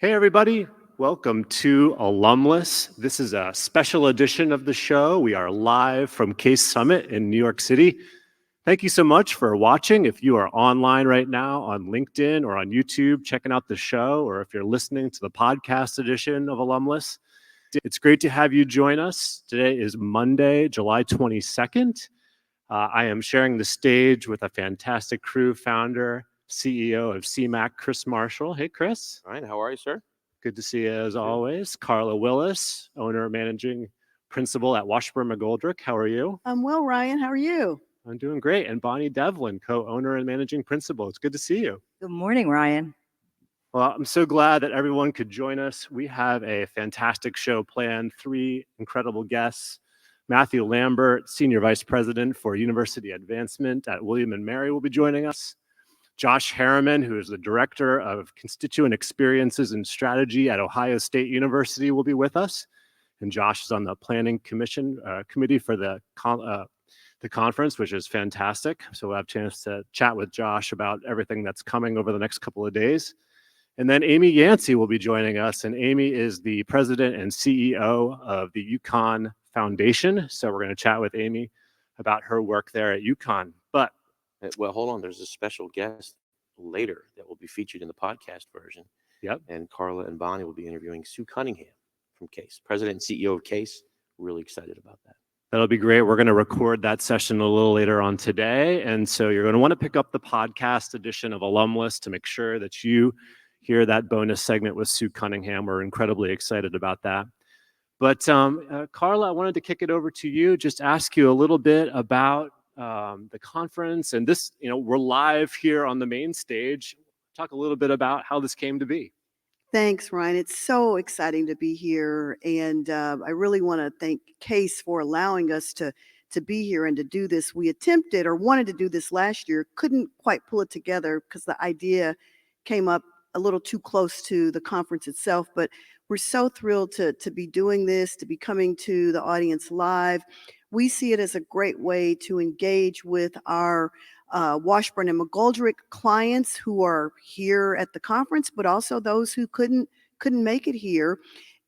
Hey everybody, welcome to Alumless. This is a special edition of the show. We are live from Case Summit in New York City. Thank you so much for watching. If you are online right now on LinkedIn or on YouTube checking out the show, or if you're listening to the podcast edition of Alumless, it's great to have you join us. Today is Monday, July 22nd. I am sharing the stage with a fantastic crew, founder, CEO of CMAC, Chris Marshall. Hey, Chris. All right, how are you, sir? Good to see you as always. Carla Willis, owner, managing principal at Washburn-McGoldrick. How are you? I'm well, Ryan. How are you? I'm doing great. And Bonnie Devlin, co-owner and managing principal. It's good to see you. Good morning, Ryan. Well, I'm so glad that everyone could join us. We have a fantastic show planned, 3 incredible guests. Matthew Lambert, Senior Vice President for University Advancement at W&McG will be joining us. Josh Harraman, who is the Director of Constituent Experiences and Strategy at Ohio State University, will be with us. And Josh is on the Planning Committee for the conference, which is fantastic. So we'll have a chance to chat with Josh about everything that's coming over the next couple of days. And then Amy Yancey will be joining us. And Amy is the President and CEO of the UConn Foundation. So we're going to chat with Amy about her work there at UConn. But well, hold on. There's a special guest later that will be featured in the podcast version. Yep. And Carla and Bonnie will be interviewing Sue Cunningham from Case, President and CEO of Case. Really excited about that. That'll be great. We're going to record that session a little later on today. And so you're going to want to pick up the podcast edition of Alumless to make sure that you hear that bonus segment with Sue Cunningham. We're incredibly excited about that. But Carla, I wanted to kick it over to you, just ask you a little bit about the conference and this, we're live here on the main stage. Talk a little bit about how this came to be. Thanks, Ryan. It's so exciting to be here. And I really want to thank Case for allowing us to be here and to do this. We attempted or wanted to do this last year, couldn't quite pull it together because the idea came up a little too close to the conference itself. But we're so thrilled to be doing this, to be coming to the audience live. We see it as a great way to engage with our Washburn and McGoldrick clients who are here at the conference, but also those who couldn't make it here.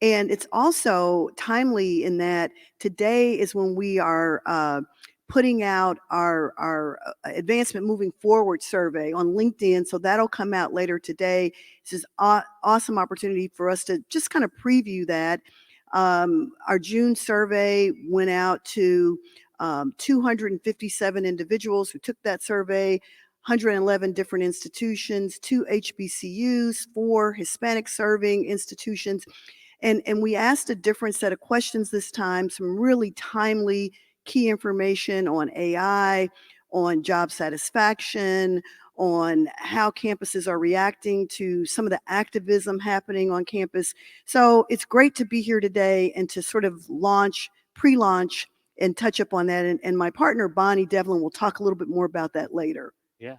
And it's also timely in that today is when we are putting out our Advancement Moving Forward survey on LinkedIn. So that'll come out later today. This is an awesome opportunity for us to just kind of preview that. Our June survey went out to 257 individuals who took that survey, 111 different institutions, 2 HBCUs, 4 Hispanic serving institutions. And we asked a different set of questions this time, some really timely key information on AI, on job satisfaction, on how campuses are reacting to some of the activism happening on campus. So it's great to be here today and to sort of pre-launch and touch up on that. And my partner, Bonnie Devlin, will talk a little bit more about that later. Yeah.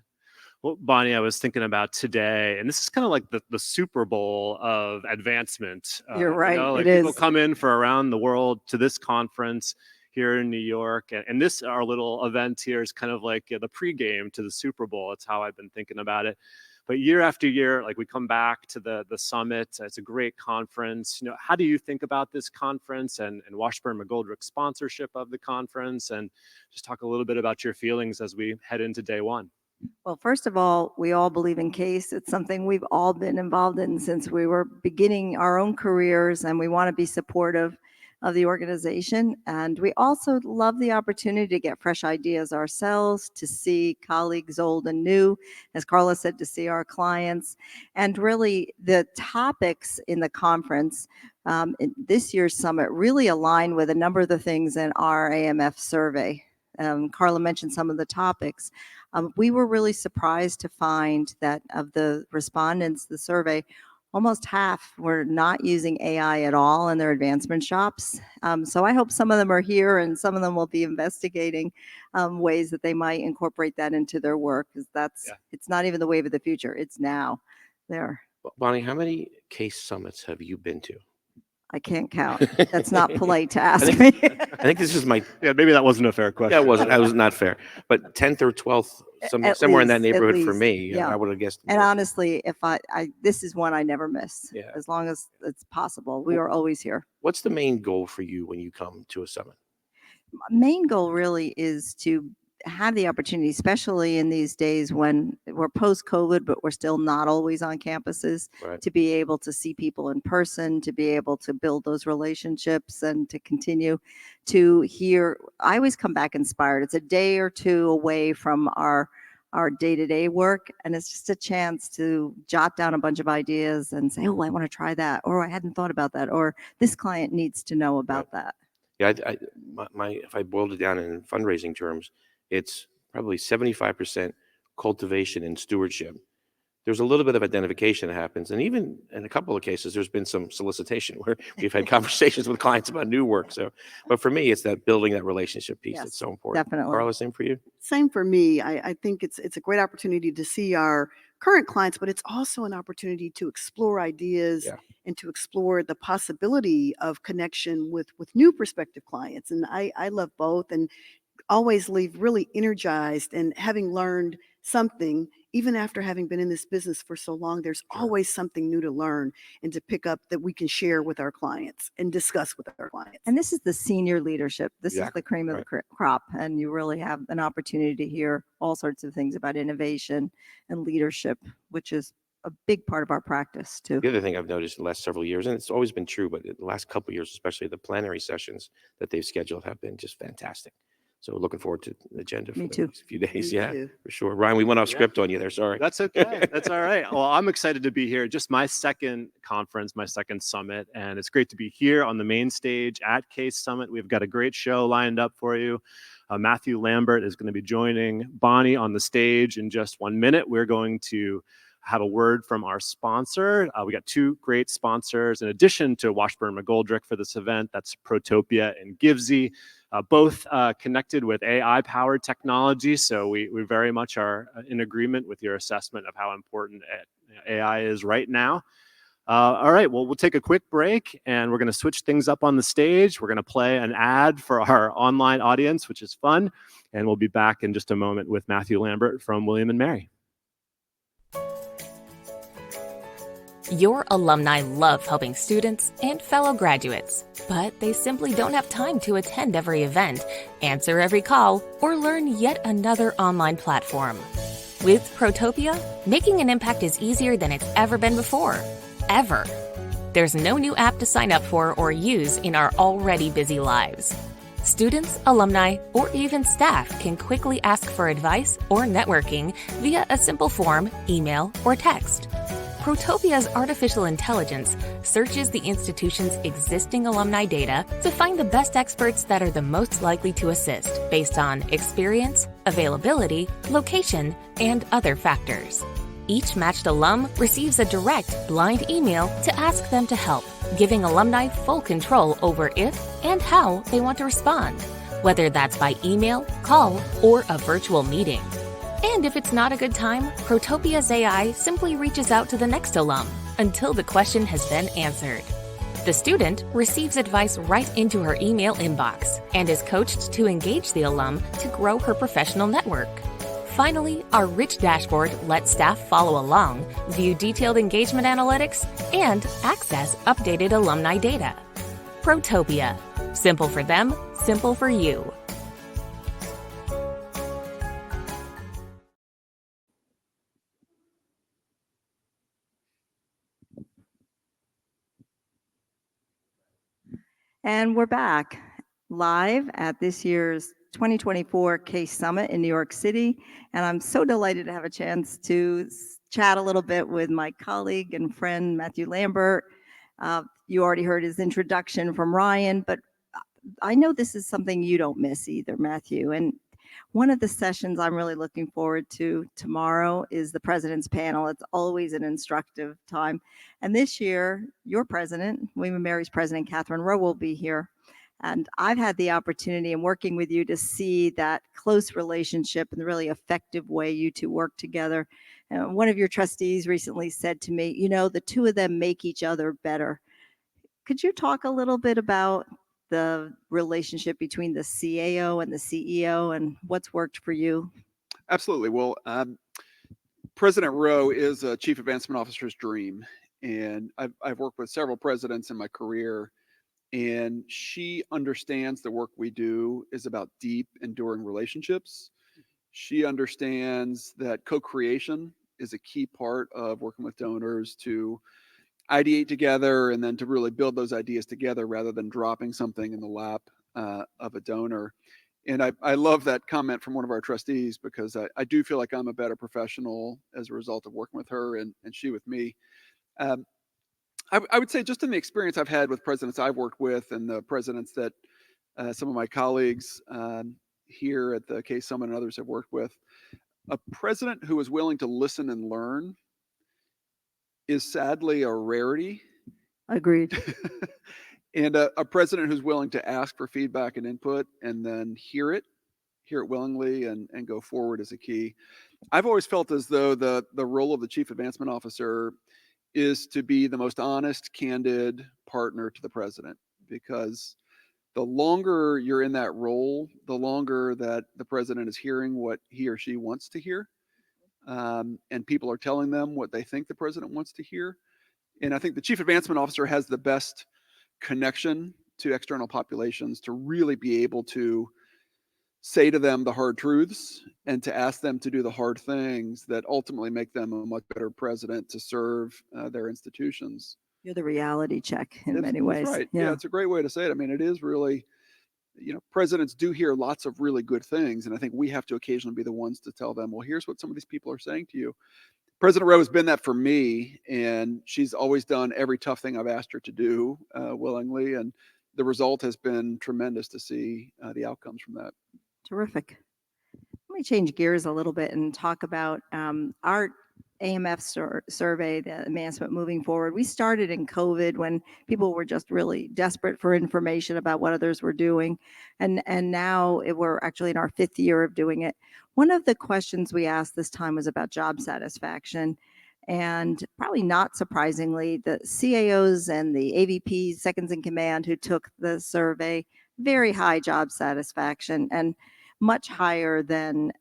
Well, Bonnie, I was thinking about today, and this is kind of like the Super Bowl of advancement. You're right, like it people is. come in for around the world to this conference here in New York. And this, our little event here, is kind of like the pregame to the Super Bowl. It's how I've been thinking about it. But year after year, like we come back to the summit. It's a great conference. How do you think about this conference and Washburn-McGoldrick's sponsorship of the conference? And just talk a little bit about your feelings as we head into day one. Well, first of all, we all believe in Case. It's something we've all been involved in since we were beginning our own careers, and we want to be supportive of the organization. And we also love the opportunity to get fresh ideas ourselves, to see colleagues old and new, as Carla said, to see our clients. And really the topics in the conference in this year's summit really align with a number of the things in our AMF survey. Carla mentioned some of the topics. We were really surprised to find that of the respondents, the survey, almost half were not using AI at all in their advancement shops. So I hope some of them are here and some of them will be investigating ways that they might incorporate that into their work, because it's not even the wave of the future. It's now there. Bonnie, how many Case summits have you been to? I can't count. That's not polite to ask me. I think this is my... Yeah, maybe that wasn't a fair question. That was not fair. But 10th or 12th somewhere in that least, at neighborhood for least, me. yeah. I would have guessed. And honestly, if this is one I never miss, Yeah. as long as it's possible. We are always here. What's the main goal for you when you come to a summit? Main goal really is to have the opportunity, especially in these days when we're post-COVID, but we're still not always on campuses, Right. to be able to see people in person, to be able to build those relationships and to continue to hear. I always come back inspired. It's a day or two away from our day-to-day work, and it's just a chance to jot down a bunch of ideas and say, oh, I want to try that, or I hadn't thought about that, or this client needs to know about that. Yeah, if I boiled it down in fundraising terms, it's probably 75% cultivation and stewardship. There's a little bit of identification that happens, and even in a couple of cases, there's been some solicitation where we've had conversations with clients about new work. So, but for me, it's that building that relationship piece that's so important. Definitely. Carla, same for you? Same for me. I think it's a great opportunity to see our current clients, but it's also an opportunity to explore ideas and to explore the possibility of connection with new prospective clients. And I love both, and always leave really energized and having learned something. Even after having been in this business for so long, there's always something new to learn and to pick up that we can share with our clients and discuss with our clients. And this is the senior leadership. This is the cream of Right. the crop. And you really have an opportunity to hear all sorts of things about innovation and leadership, which is a big part of our practice too. The other thing I've noticed in the last several years, and it's always been true, but in the last couple of years, especially the plenary sessions that they've scheduled have been just fantastic. So looking forward to the agenda for Me the too. next few days. Me Yeah, too. for sure. Ryan, we went off script on you there. Sorry. That's okay. That's all right. Well, I'm excited to be here. Just my second conference, my second summit, and it's great to be here on the main stage at Case Summit. We've got a great show lined up for you. Matthew Lambert is going to be joining Bonnie on the stage in just 1 minute. We're going to have a word from our sponsor. We got two great sponsors in addition to Washburn McGoldrick for this event. That's Protopia and Givesy, both connected with AI-powered technology. So we very much are in agreement with your assessment of how important AI is right now. All right, well, we'll take a quick break and we're going to switch things up on the stage. We're going to play an ad for our online audience, which is fun. And we'll be back in just a moment with Matthew Lambert from William and Mary. Your alumni love helping students and fellow graduates, but they simply don't have time to attend every event, answer every call, or learn yet another online platform. With Protopia, making an impact is easier than it's ever been before. Ever. There's no new app to sign up for or use in our already busy lives. Students, alumni, or even staff can quickly ask for advice or networking via a simple form, email, or text. Protopia's artificial intelligence searches the institution's existing alumni data to find the best experts that are the most likely to assist based on experience, availability, location, and other factors. Each matched alum receives a direct, blind email to ask them to help, giving alumni full control over if and how they want to respond, whether that's by email, call, or a virtual meeting. And if it's not a good time, Protopia's AI simply reaches out to the next alum until the question has been answered. The student receives advice right into her email inbox and is coached to engage the alum to grow her professional network. Finally, our rich dashboard lets staff follow along, view detailed engagement analytics, and access updated alumni data. Protopia. Simple for them, simple for you. And we're back live at this year's 2024 Case Summit in New York City. And I'm so delighted to have a chance to chat a little bit with my colleague and friend, Matthew Lambert. You already heard his introduction from Ryan, but I know this is something you don't miss either, Matthew. And one of the sessions I'm really looking forward to tomorrow is the president's panel. It's always an instructive time. And this year, your president, William and Mary's president, Catherine Rowe, will be here. And I've had the opportunity in working with you to see that close relationship and the really effective way you two work together. One of your trustees recently said to me, you know, the two of them make each other better. Could you talk a little bit about the relationship between the CAO and the CEO and what's worked for you? Absolutely. Well, President Rowe is a chief advancement officer's dream. And I've worked with several presidents in my career, and she understands the work we do is about deep, enduring relationships. She understands that co-creation is a key part of working with donors to ideate together and then to really build those ideas together rather than dropping something in the lap of a donor. And I love that comment from one of our trustees, because I do feel like I'm a better professional as a result of working with her and she with me. Um, I would say, just in the experience I've had with presidents I've worked with and the presidents that some of my colleagues here at the Case Summit and others have worked with, a president who is willing to listen and learn is sadly a rarity. Agreed. And a president who's willing to ask for feedback and input and then hear it willingly and go forward is a key. I've always felt as though the role of the chief advancement officer is to be the most honest, candid partner to the president, because the longer you're in that role, the longer that the president is hearing what he or she wants to hear. And people are telling them what they think the president wants to hear. And I think the chief advancement officer has the best connection to external populations to really be able to say to them the hard truths and to ask them to do the hard things that ultimately make them a much better president to serve their institutions. You're the reality check in many That's ways. right. Yeah, it's a great way to say it. I mean, it is really, presidents do hear lots of really good things, and I think we have to occasionally be the ones to tell them, well, here's what some of these people are saying to you. President Rowe has been that for me, and she's always done every tough thing I've asked her to do willingly, and the result has been tremendous to see the outcomes from that. Terrific. Let me change gears a little bit and talk about our AMF survey, the advancement moving forward. We started in COVID when people were just really desperate for information about what others were doing. And now we're actually in our 5th year of doing it. One of the questions we asked this time was about job satisfaction. And probably not surprisingly, the CAOs and the AVPs, seconds in command, who took the survey, very high job satisfaction and much higher than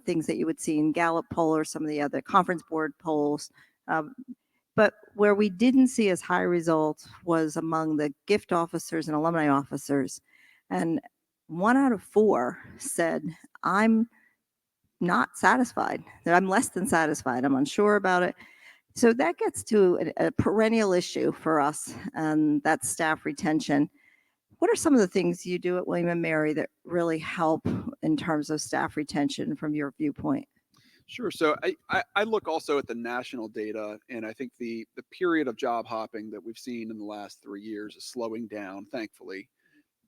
things that you would see in Gallup poll or some of the other conference board polls. But where we didn't see as high results was among the gift officers and alumni officers. And 1 out of 4 said, I'm not satisfied, that I'm less than satisfied, I'm unsure about it. So that gets to a perennial issue for us, and that's staff retention. What are some of the things you do at William & Mary that really help in terms of staff retention from your viewpoint? Sure. So I look also at the national data, and I think the period of job hopping that we've seen in the last 3 years is slowing down, thankfully.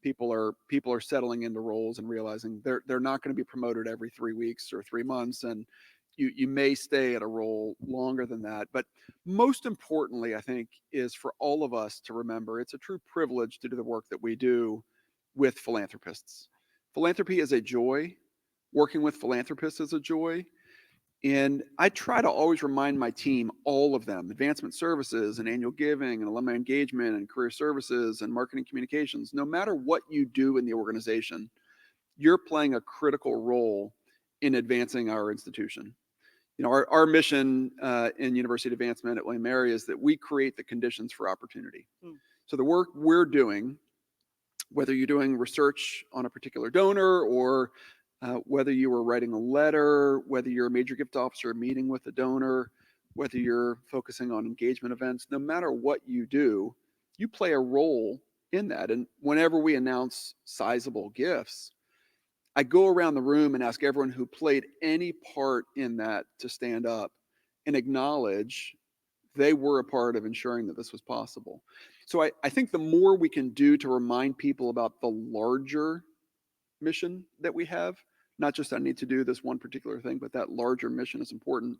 People are settling into roles and realizing they're not going to be promoted every 3 weeks or 3 months, and you may stay at a role longer than that. But most importantly, I think, is for all of us to remember it's a true privilege to do the work that we do with philanthropists. Philanthropy is a joy. Working with philanthropists is a joy. And I try to always remind my team, all of them, advancement services and annual giving and alumni engagement and career services and marketing communications, no matter what you do in the organization, you're playing a critical role in advancing our institution. Our mission in university advancement at William & Mary is that we create the conditions for opportunity. So the work we're doing, whether you're doing research on a particular donor or whether you were writing a letter, whether you're a major gift officer meeting with a donor, whether you're focusing on engagement events, no matter what you do, you play a role in that. And whenever we announce sizable gifts, I go around the room and ask everyone who played any part in that to stand up and acknowledge they were a part of ensuring that this was possible. So I think the more we can do to remind people about the larger mission that we have, not just I need to do this one particular thing, but that larger mission is important.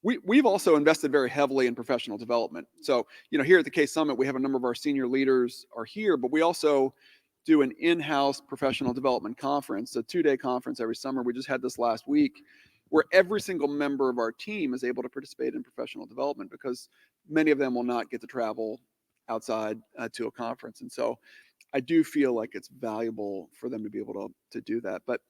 We've also invested very heavily in professional development. So, here at the Case Summit, we have a number of our senior leaders are here, but we also do an in-house professional development conference, a 2-day conference every summer. We just had this last week, where every single member of our team is able to participate in professional development, because many of them will not get to travel outside to a conference. And so I do feel like it's valuable for them to be able to do that. But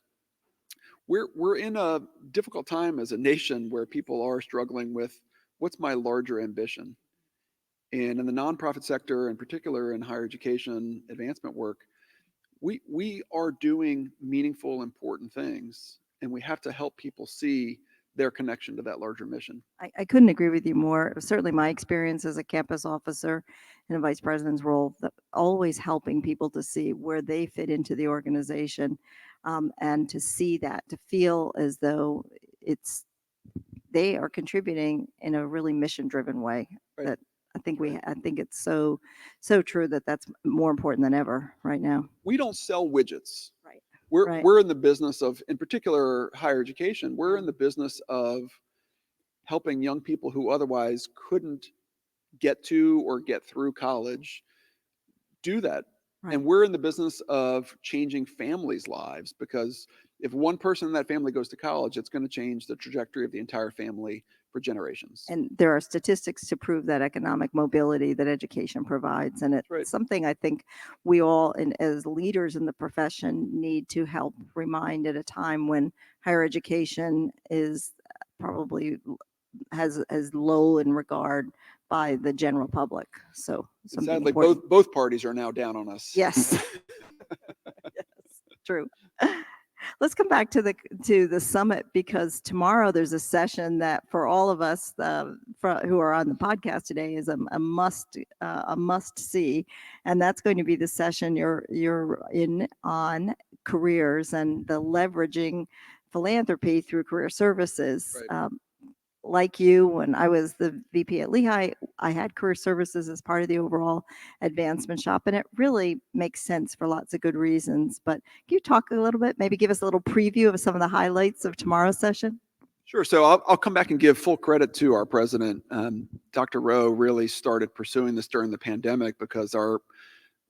we're in a difficult time as a nation where people are struggling with what's my larger ambition. And in the nonprofit sector, in particular in higher education advancement work, we are doing meaningful, important things, and we have to help people see their connection to that larger mission. I couldn't agree with you more. Certainly my experience as a campus officer in a vice president's role, always helping people to see where they fit into the organization, and to see that, to feel as though they are contributing in a really mission-driven way. Right. That I think Right. I think it's so true that that's more important than ever right now. We don't sell widgets. Right. We're Right. we're in the business of, in particular, higher education. We're in the business of helping young people who otherwise couldn't get to or get through college do that. Right. And we're in the business of changing families' lives, because if one person in that family goes to college, it's going to change the trajectory of the entire family for generations. And there are statistics to prove that economic mobility that education provides. And it's Right. something I think we all, as leaders in the profession, need to help remind at a time when higher education is probably has as low in regard by the general public. So And something sadly, important. both parties are now down on us. Yes. Yes, true. Let's come back to the summit, because tomorrow there's a session that for all of us who are on the podcast today is a must see, and that's going to be the session you're in on careers and the leveraging philanthropy through career services. Right. Like you, when I was the VP at Lehigh, I had career services as part of the overall advancement shop, and it really makes sense for lots of good reasons. But can you talk a little bit, maybe give us a little preview of some of the highlights of tomorrow's session? Sure. So I'll come back and give full credit to our president. Dr. Rowe really started pursuing this during the pandemic, because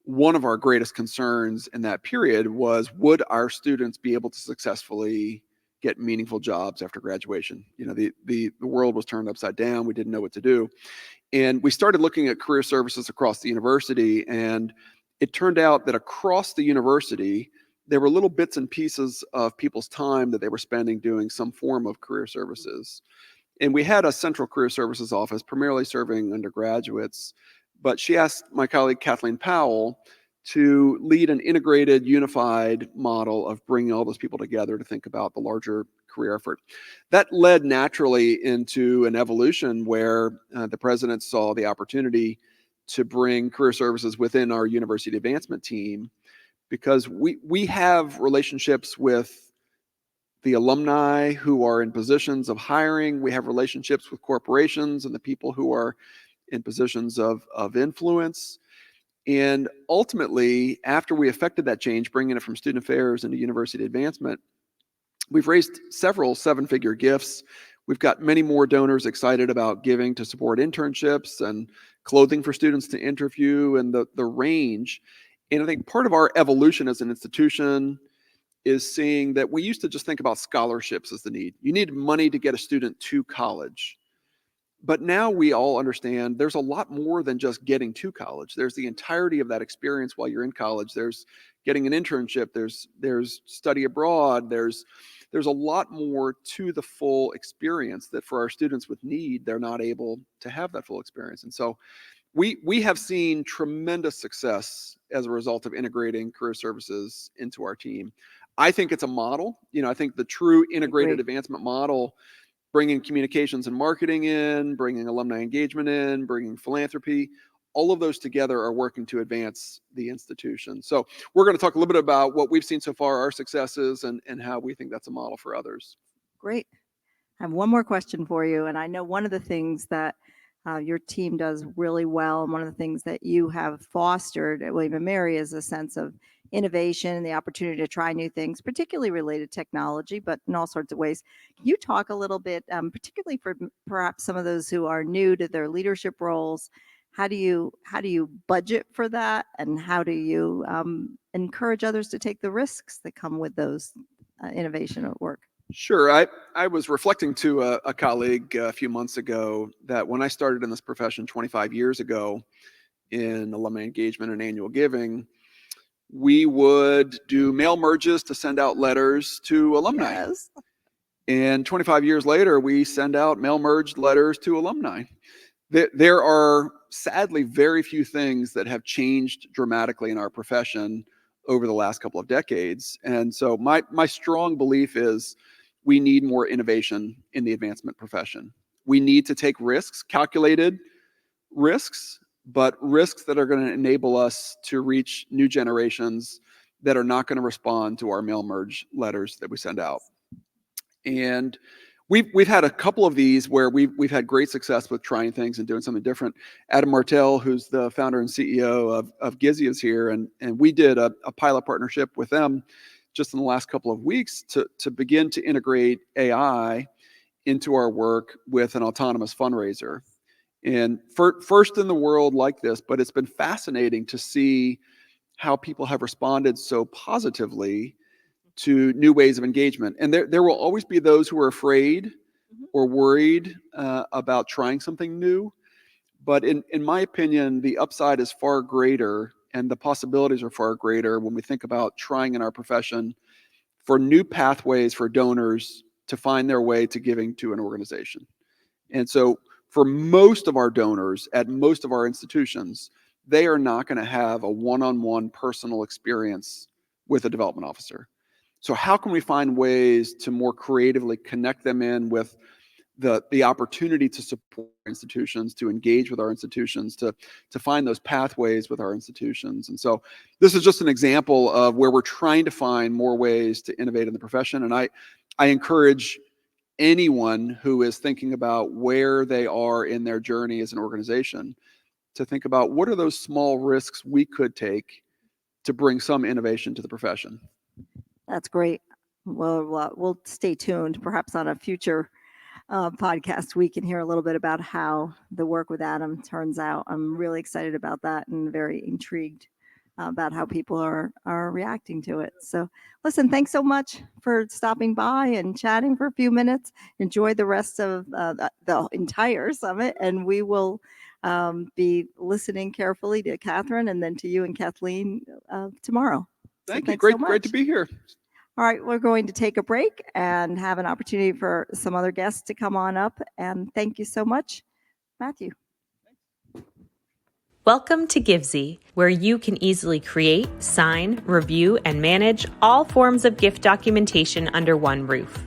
one of our greatest concerns in that period was, would our students be able to successfully get meaningful jobs after graduation? You know, the world was turned upside down. We didn't know what to do. And we started looking at career services across the university, and it turned out that across the university, there were little bits and pieces of people's time that they were spending doing some form of career services. And we had a central career services office primarily serving undergraduates, but she asked my colleague Kathleen Powell to lead an integrated, unified model of bringing all those people together to think about the larger career effort. That led naturally into an evolution where the president saw the opportunity to bring career services within our university advancement team, because we have relationships with the alumni who are in positions of hiring. We have relationships with corporations and the people who are in positions of influence. And ultimately, after we effected that change, bringing it from student affairs into university advancement, we've raised several seven-figure gifts. We've got many more donors excited about giving to support internships and clothing for students to interview, and the range. And I think part of our evolution as an institution is seeing that we used to just think about scholarships as the need. You need money to get a student to college. But now we all understand there's a lot more than just getting to college. There's the entirety of that experience while you're in college. There's getting an internship. There's study abroad. There's a lot more to the full experience that for our students with need, they're not able to have that full experience. And so we have seen tremendous success as a result of integrating career services into our team. I think it's a model. You know, I think the true integrated advancement model, bringing communications and marketing in, bringing alumni engagement in, bringing philanthropy, all of those together are working to advance the institution. So we're going to talk a little bit about what we've seen so far, our successes, and how we think that's a model for others. Great. I have one more question for you. And I know one of the things that your team does really well, and one of the things that you have fostered at William & Mary, is a sense of innovation and the opportunity to try new things, particularly related to technology, but in all sorts of ways. Can you talk a little bit, particularly for perhaps some of those who are new to their leadership roles? How do you budget for that, and how do you encourage others to take the risks that come with those innovation at work? Sure. I was reflecting to a colleague a few months ago that when I started in this profession 25 years ago in alumni engagement and annual giving, we would do mail merges to send out letters to alumni. Yes. And 25 years later, we send out mail merged letters to alumni. There are sadly very few things that have changed dramatically in our profession over the last couple of decades. And so my strong belief is we need more innovation in the advancement profession. We need to take risks, calculated risks, but risks that are going to enable us to reach new generations that are not going to respond to our mail merge letters that we send out. And we've had a couple of these where we've had great success with trying things and doing something different. Adam Martell, who's the founder and CEO of Gizzy, is here, and we did a pilot partnership with them just in the last couple of weeks to begin to integrate AI into our work with an autonomous fundraiser. And first in the world like this, but it's been fascinating to see how people have responded so positively to new ways of engagement. And there will always be those who are afraid or worried about trying something new. But in my opinion, the upside is far greater and the possibilities are far greater when we think about trying in our profession for new pathways for donors to find their way to giving to an organization. And so for most of our donors at most of our institutions, they are not going to have a one-on-one personal experience with a development officer. So how can we find ways to more creatively connect them in with the opportunity to support institutions, to engage with our institutions, to find those pathways with our institutions? And so this is just an example of where we're trying to find more ways to innovate in the profession. And I encourage anyone who is thinking about where they are in their journey as an organization to think about what are those small risks we could take to bring some innovation to the profession. That's great. Well, we'll stay tuned. Perhaps on a future podcast, we can hear a little bit about how the work with Adam turns out. I'm really excited about that and very intrigued about how people are reacting to it. So listen, thanks so much for stopping by and chatting for a few minutes. Enjoy the rest of the entire summit, and we will be listening carefully to Catherine and then to you and Kathleen tomorrow. Thank So you. thanks so Great to be here. All right, we're going to take a break and have an opportunity for some other guests to come on up. And thank you so much, Matthew. Welcome to Givesy, where you can easily create, sign, review, and manage all forms of gift documentation under one roof.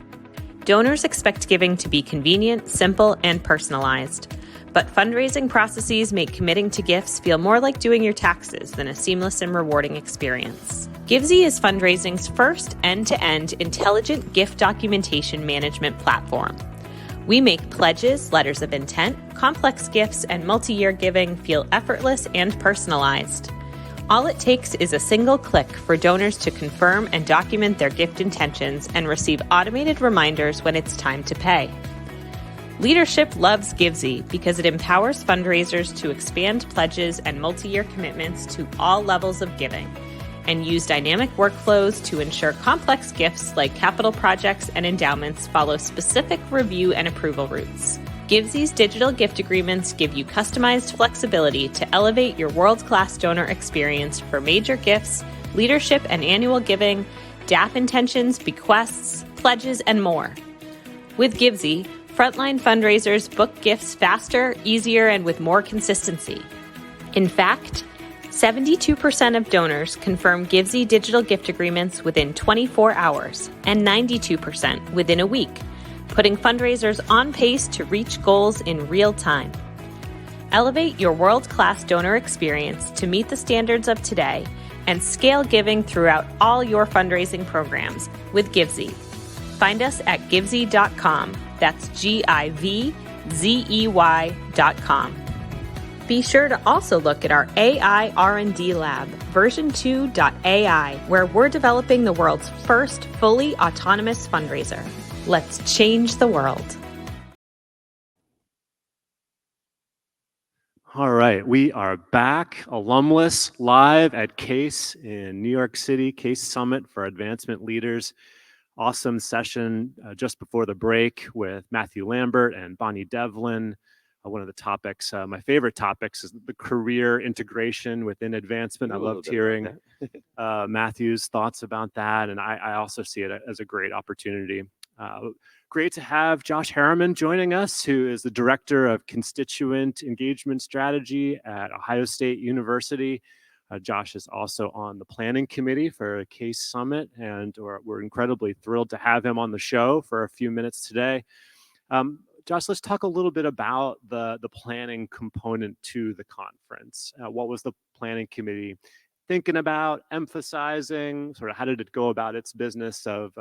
Donors expect giving to be convenient, simple, and personalized. But fundraising processes make committing to gifts feel more like doing your taxes than a seamless and rewarding experience. Givesy is fundraising's first end-to-end intelligent gift documentation management platform. We make pledges, letters of intent, complex gifts, and multi-year giving feel effortless and personalized. All it takes is a single click for donors to confirm and document their gift intentions and receive automated reminders when it's time to pay. Leadership loves Givesy because it empowers fundraisers to expand pledges and multi-year commitments to all levels of giving, and use dynamic workflows to ensure complex gifts like capital projects and endowments follow specific review and approval routes. Givesy's digital gift agreements give you customized flexibility to elevate your world-class donor experience for major gifts, leadership and annual giving, DAP intentions, bequests, pledges, and more. With Givesy, frontline fundraisers book gifts faster, easier, and with more consistency. In fact, 72% of donors confirm Givesy digital gift agreements within 24 hours and 92% within a week, putting fundraisers on pace to reach goals in real time. Elevate your world-class donor experience to meet the standards of today and scale giving throughout all your fundraising programs with Givesy. Find us at givesy.com. That's GIVZEY.com. Be sure to also look at our AI R&D lab, version 2.ai, where we're developing the world's first fully autonomous fundraiser. Let's change the world. All right, we are back, Alumless, live at CASE in New York City, CASE Summit for Advancement Leaders. Awesome session just before the break with Matthew Lambert and Bonnie Devlin. one of the topics. My favorite topics is the career integration within advancement. I Know a little loved bit about hearing Matthew's thoughts about that, and I also see it as a great opportunity. Great to have Josh Harraman joining us, who is the Director of Constituent Engagement Strategy at Ohio State University. Josh is also on the planning committee for Case Summit, and we're incredibly thrilled to have him on the show for a few minutes today. Josh, let's talk a little bit about the planning component to the conference. What was the planning committee thinking about, emphasizing? Sort of how did it go about its business of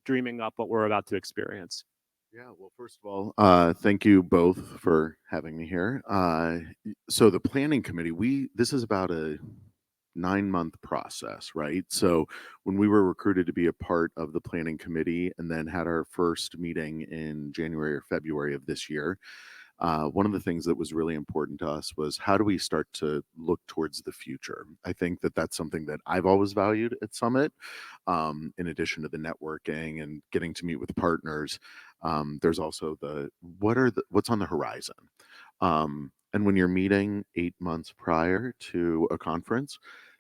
dreaming up what we're about to experience? Yeah, well, first of all, thank you both for having me here. So the planning committee, this is about a 9-month process, right? So when we were recruited to be a part of the planning committee and then had our first meeting in January or February of this year, one of the things that was really important to us was how do we start to look towards the future? I think that that's something that I've always valued at Summit. In addition to the networking and getting to meet with partners, there's also what's on the horizon. And when you're meeting 8 months prior to a conference,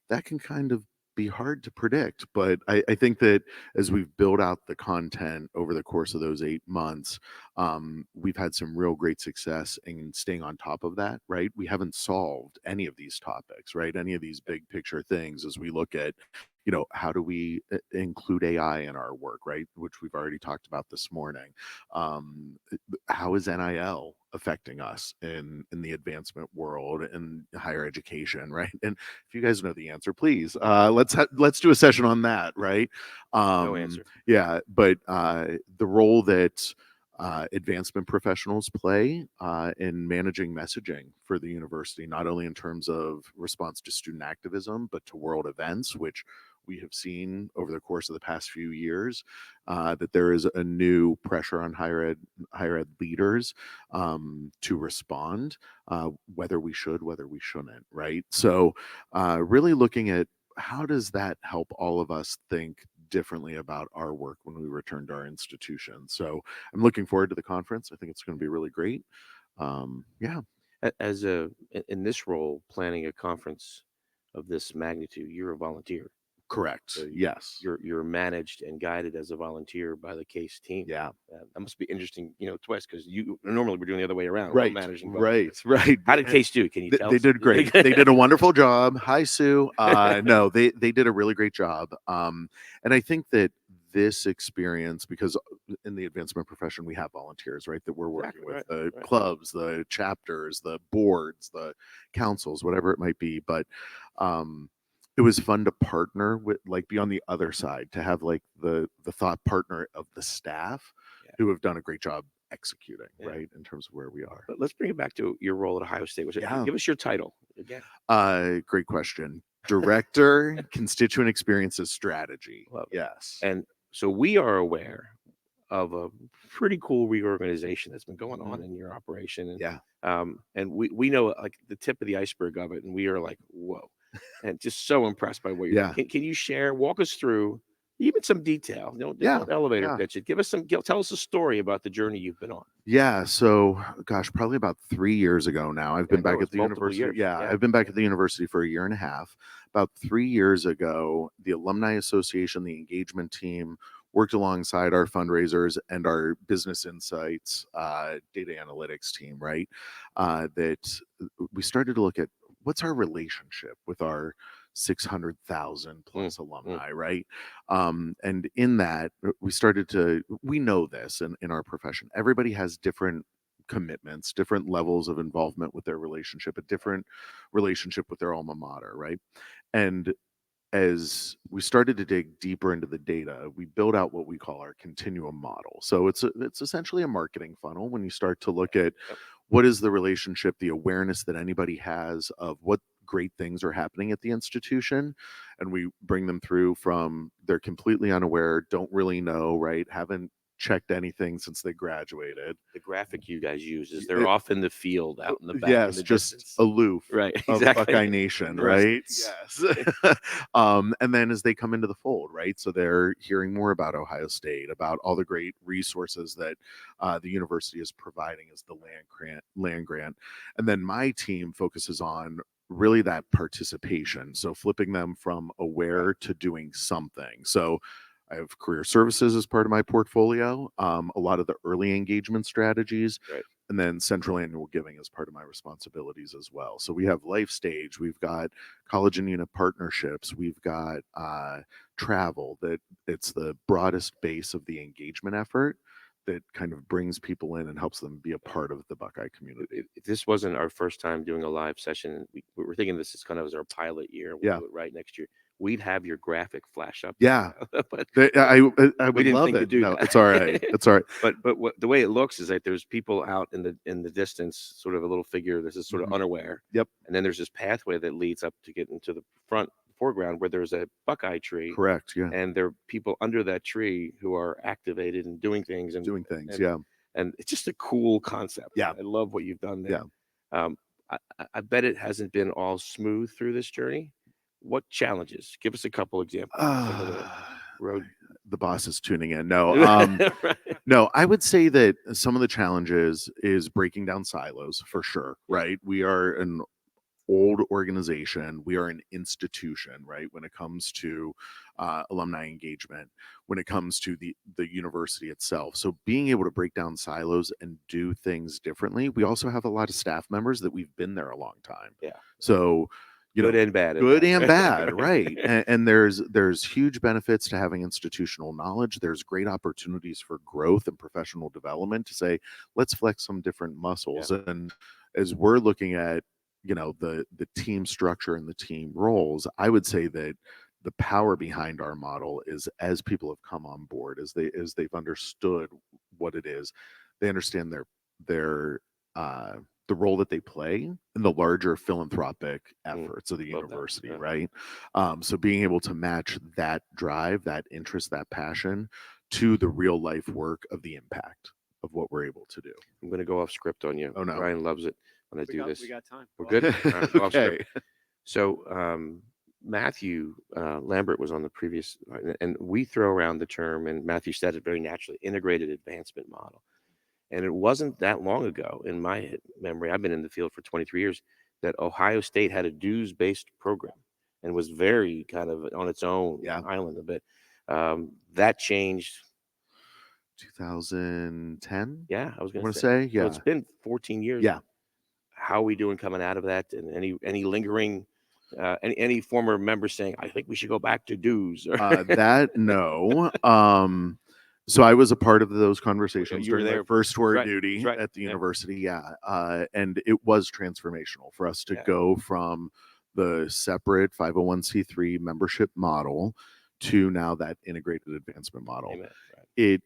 that can kind of be hard to predict. But I think that as we've built out the content over the course of those 8 months, we've had some real great success in staying on top of that, right? We haven't solved any of these topics, right? Any of these big picture things as we look at, how do we include AI in our work, right? Which we've already talked about this morning. How is NIL affecting us in the advancement world and higher education, right? And if you guys know the answer, please let's do a session on that, right? No answer. Yeah, but the role that advancement professionals play in managing messaging for the university, not only in terms of response to student activism, but to world events, which we have seen over the course of the past few years, that there is a new pressure on higher ed leaders to respond, whether we should, whether we shouldn't, right? So really looking at how does that help all of us think differently about our work when we return to our institution. So I'm looking forward to the conference. I think it's going to be really great. Yeah. In this role, planning a conference of this magnitude, you're a volunteer. Correct. So yes. You're managed and guided as a volunteer by the Case team. Yeah. That must be interesting, twice, because you normally we're doing the other way around. Right. Managing. Right. How did Case do? Can you tell They us? did great. They did a wonderful job. Hi, Sue. No, they did a really great job. And I think that this experience, because in the advancement profession, we have volunteers, right, that we're working with, the clubs, the chapters, the boards, the councils, whatever it might be. But it was fun to partner with, be on the other side, to have the thought partner of the staff who have done a great job executing, right, in terms of where we are. But let's bring it back to your role at Ohio State. Give us your title again. Great question. Director, Constituent Experiences Strategy. Yes. And so we are aware of a pretty cool reorganization that's been going on in your operation. And, and we know the tip of the iceberg of it, and we are like, whoa, and just so impressed by what you're doing. Can you walk us through even some detail? Don't elevator pitch it. Tell us a story about the journey you've been on. Yeah. So, gosh, probably about 3 years ago now. I've been back at the university. I've been back at the university for a year and a half. About 3 years ago, the Alumni Association, the engagement team, worked alongside our fundraisers and our business insights data analytics team, right? That we started to look at what's our relationship with our 600,000 plus alumni, right? And in that, we know this in our profession, everybody has different commitments, different levels of involvement with their relationship, a different relationship with their alma mater, right? And as we started to dig deeper into the data, we built out what we call our continuum model. So it's essentially a marketing funnel when you start to look at what is the relationship, the awareness that anybody has of what great things are happening at the institution, and we bring them through from they're completely unaware, don't really know, right, haven't checked anything since they graduated. The graphic you guys use is they're off in the field, out in the back. Yes, in the just distance. aloof Right, of exactly. Buckeye Nation, Right. right? Yes. And then as they come into the fold, right? So they're hearing more about Ohio State, about all the great resources that the university is providing as the land grant. And then my team focuses on really that participation. So flipping them from aware to doing something. So I have career services as part of my portfolio, a lot of the early engagement strategies, Right. and then central annual giving as part of my responsibilities as well. So we have life stage, we've got college and unit partnerships, we've got travel, that it's the broadest base of the engagement effort that kind of brings people in and helps them be a part of the Buckeye community. If this wasn't our first time doing a live session, we were thinking this is kind of as our pilot year. We'll do it right next year. We'd have your graphic flash up. Yeah, but I would didn't love think to it. do No, that. it's all right. It's all right. But the way it looks is that there's people out in the distance, sort of a little figure. This is sort of unaware. Yep. And then there's this pathway that leads up to get into the foreground where there's a Buckeye tree. Correct. Yeah. And there are people under that tree who are activated and doing things. Yeah. And it's just a cool concept. Yeah. I love what you've done there. Yeah. I bet it hasn't been all smooth through this journey. What challenges? Give us a couple examples. The boss is tuning in. No, Right. no, I would say that some of the challenges is breaking down silos for sure, right? We are an old organization. We are an institution, right? When it comes to alumni engagement, when it comes to the university itself. So being able to break down silos and do things differently. We also have a lot of staff members that we've been there a long time. Yeah. So good and bad. Good and bad, right? And there's huge benefits to having institutional knowledge. There's great opportunities for growth and professional development to say, let's flex some different muscles. Yeah. And as we're looking at, the team structure and the team roles, I would say that the power behind our model is as people have come on board, as they've understood what it is, they understand their the role that they play in the larger philanthropic efforts of the university, right? So being able to match that drive, that interest, that passion to the real life work of the impact of what we're able to do. I'm going to go off script on you. Oh, no. Ryan loves it when I do this. We got time. We're good? All right, go off Okay. script. So Matthew Lambert was on the previous, and we throw around the term, and Matthew said it very naturally, integrated advancement model. And it wasn't that long ago, in my memory, I've been in the field for 23 years, that Ohio State had a dues-based program and was very kind of on its own island a bit. That changed. 2010? Yeah, I was going to say. Yeah. So it's been 14 years. Yeah. How are we doing coming out of that? And any lingering, any former members saying, I think we should go back to dues? No. So I was a part of those conversations during my first tour right. duty Right. at the university. Yeah. And it was transformational for us to go from the separate 501c3 membership model to now that integrated advancement model. Amen. Right.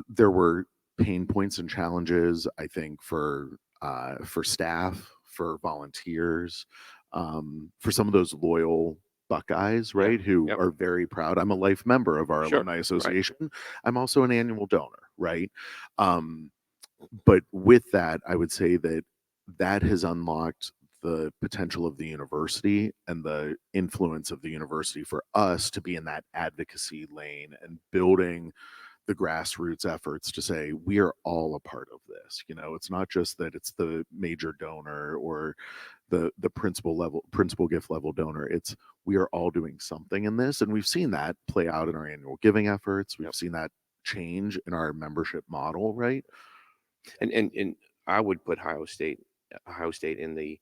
There were pain points and challenges, I think, for staff, for volunteers, for some of those loyal Buckeyes, right? Who are very proud. I'm a life member of our alumni association. Right. I'm also an annual donor, right? But with that, I would say that has unlocked the potential of the university and the influence of the university for us to be in that advocacy lane and building the grassroots efforts to say we are all a part of this. It's not just that it's the major donor or the principal gift level donor. It's we are all doing something in this, and we've seen that play out in our annual giving efforts. We've seen that change in our membership model, right? And I would put Ohio State in the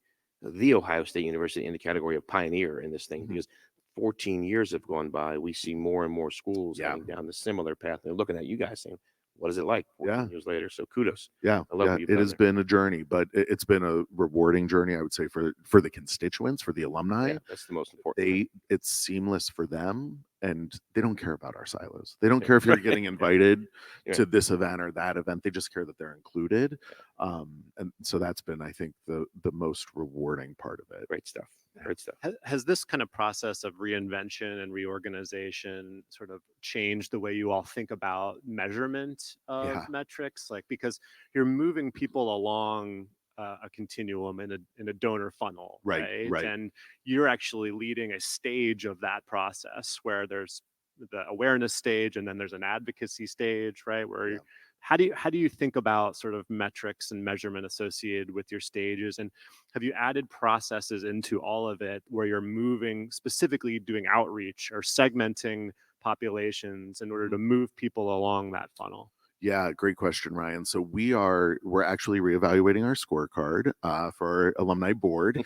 Ohio State University in the category of pioneer in this thing, because 14 years have gone by. We see more and more schools heading down the similar path. They're looking at you guys saying, what is it like 14 years later? So kudos. Yeah. I love what you've it done has been a journey, but it's been a rewarding journey, I would say, for the constituents, for the alumni. Yeah, that's the most important. It's seamless for them, and they don't care about our silos. They don't care if you're getting invited to this event or that event. They just care that they're included. And so that's been, I think, the most rewarding part of it. Great stuff. Great stuff. Has this kind of process of reinvention and reorganization sort of changed the way you all think about measurement of Yeah. metrics? Like, because you're moving people along a continuum in a donor funnel, Right, right. And you're actually leading a stage of that process where there's the awareness stage and then there's an advocacy stage, right? Where Yeah. how do you think about sort of metrics and measurement associated with your stages? And have you added processes into all of it where you're moving, specifically doing outreach or segmenting populations in order to move people along that funnel? Yeah, great question, Ryan. So we're actually reevaluating our scorecard for our alumni board.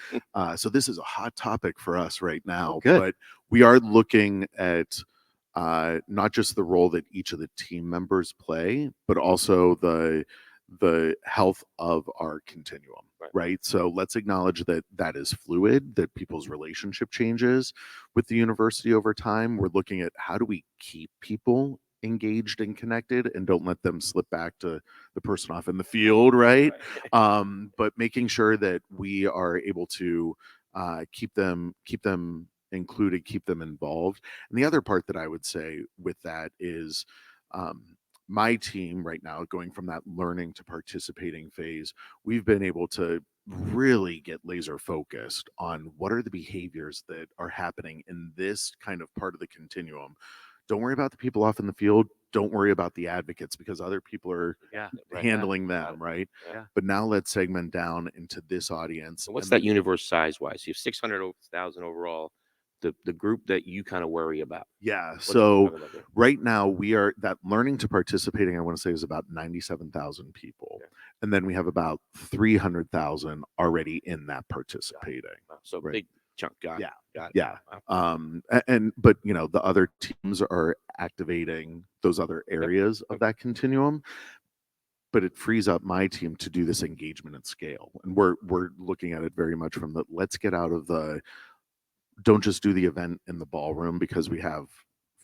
So this is a hot topic for us right now, good. but we are looking at not just the role that each of the team members play, but also the health of our continuum, right? So let's acknowledge that that is fluid, that people's relationship changes with the university over time. We're looking at how do we keep people engaged and connected and don't let them slip back to the person off in the field, right? But making sure that we are able to keep them included, keep them involved. And the other part that I would say with that is my team right now, going from that learning to participating phase, we've been able to really get laser focused on what are the behaviors that are happening in this kind of part of the continuum. Don't worry about the people off in the field. Don't worry about the advocates because other people are handling them, right? Yeah. But now let's segment down into this audience. So what's that universe size-wise? You have 600,000 overall. The group that you kind of worry about. Yeah. What's So right now we are that learning to participating, I want to say, is about 97,000 people. Okay. And then we have about 300,000 already in that participating. So Right. big chunk. Got it. Yeah. Wow. But the other teams are activating those other areas of that continuum. But it frees up my team to do this engagement at scale. And we're looking at it very much from the let's get out of the don't just do the event in the ballroom because we have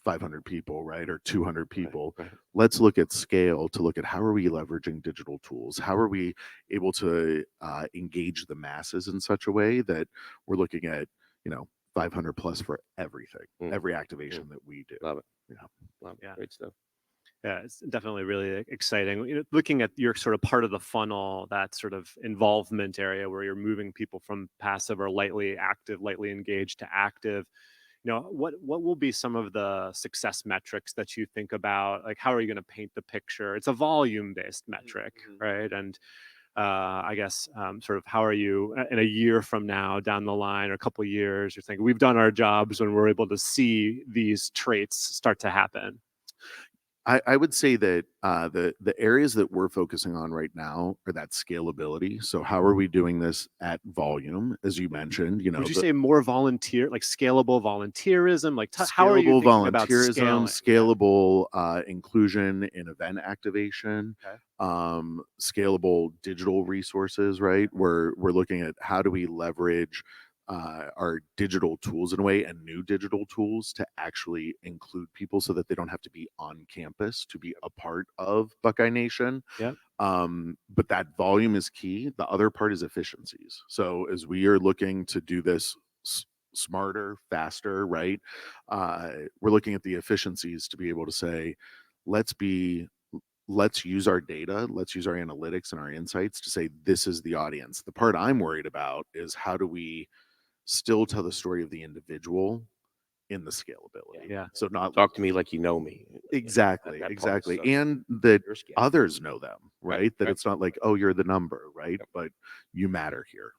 500 people, right? Or 200 people. Right. Let's look at scale to look at how are we leveraging digital tools? How are we able to engage the masses in such a way that we're looking at, 500 plus for everything, every activation that we do. Love it. Yeah. Love it. Yeah. Great stuff. Yeah, it's definitely really exciting. Looking at your sort of part of the funnel, that sort of involvement area where you're moving people from passive or lightly active, lightly engaged to active. What will be some of the success metrics that you think about? Like, how are you going to paint the picture? It's a volume-based metric, right? And I guess sort of how are you in a year from now down the line or a couple of years? You're thinking we've done our jobs when we're able to see these traits start to happen. I would say that the areas that we're focusing on right now are that scalability. So how are we doing this at volume, as you mentioned? Would you say more volunteer, like scalable volunteerism? Like how are you scalable thinking about volunteerism, scaling? scalable inclusion in event activation, Okay. scalable digital resources, right? We're looking at how do we leverage our digital tools in a way and new digital tools to actually include people so that they don't have to be on campus to be a part of Buckeye Nation. Yep. But that volume is key. The other part is efficiencies. So as we are looking to do this smarter, faster, right? We're looking at the efficiencies to be able to say, let's use our data, let's use our analytics and our insights to say, this is the audience. The part I'm worried about is how do we still tell the story of the individual in the scalability. Yeah. So not Talk to me like you know me. exactly, That exactly. part is, And that your scale. others know them, right? That right. it's not like, oh, you're the number, right? But you matter here.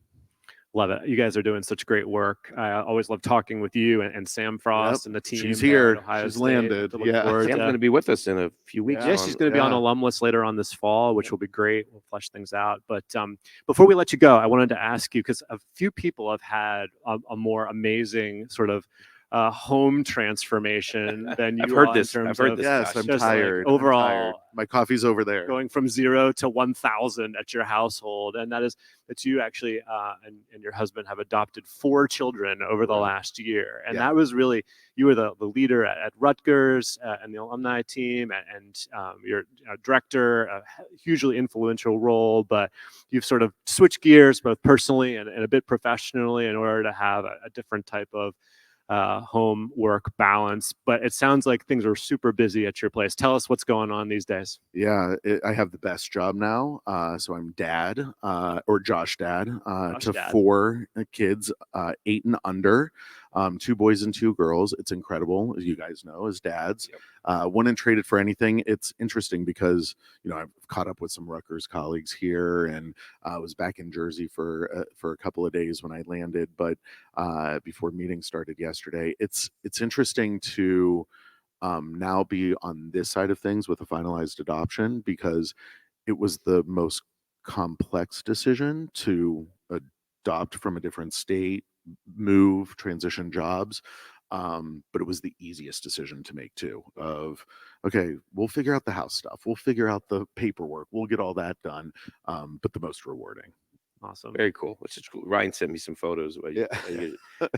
Love it. You guys are doing such great work. I always love talking with you and Sam Frost and the team. She's there at here. Ohio She's State. landed. To look Yeah. forward Sam's to- going to be with us in a few weeks. Yeah, she's going to be on Alumless later on this fall, which will be great. We'll flesh things out. But before we let you go, I wanted to ask you, because a few people have had a more amazing sort of home transformation than you I've heard are this. in terms I've heard of this. Yes, Josh. I'm just, like, tired. overall I'm tired. My coffee's over there. going from 0 to 1,000 at your household, and that you actually and your husband have adopted 4 children over the last year, and that was really, you were the leader at Rutgers and the alumni team, and you're a director, a hugely influential role, but you've sort of switched gears both personally and a bit professionally in order to have a different type of home work balance. But it sounds like things are super busy at your place. Tell us what's going on these days. Yeah, I have the best job now. So I'm dad, or Josh dad, to dad. 4 kids, 8 and under, 2 boys and 2 girls. It's incredible, as you guys know, as dads. Wouldn't trade it for anything. It's interesting because, I've caught up with some Rutgers colleagues here, and I was back in Jersey for a couple of days when I landed, but before meeting started yesterday. It's interesting to now be on this side of things with a finalized adoption, because it was the most complex decision to adopt from a different state, move, transition jobs. But it was the easiest decision to make too, of, okay, we'll figure out the house stuff. We'll figure out the paperwork. We'll get all that done. But the most rewarding. Awesome. Very cool. Which is cool. Ryan sent me some photos Yeah.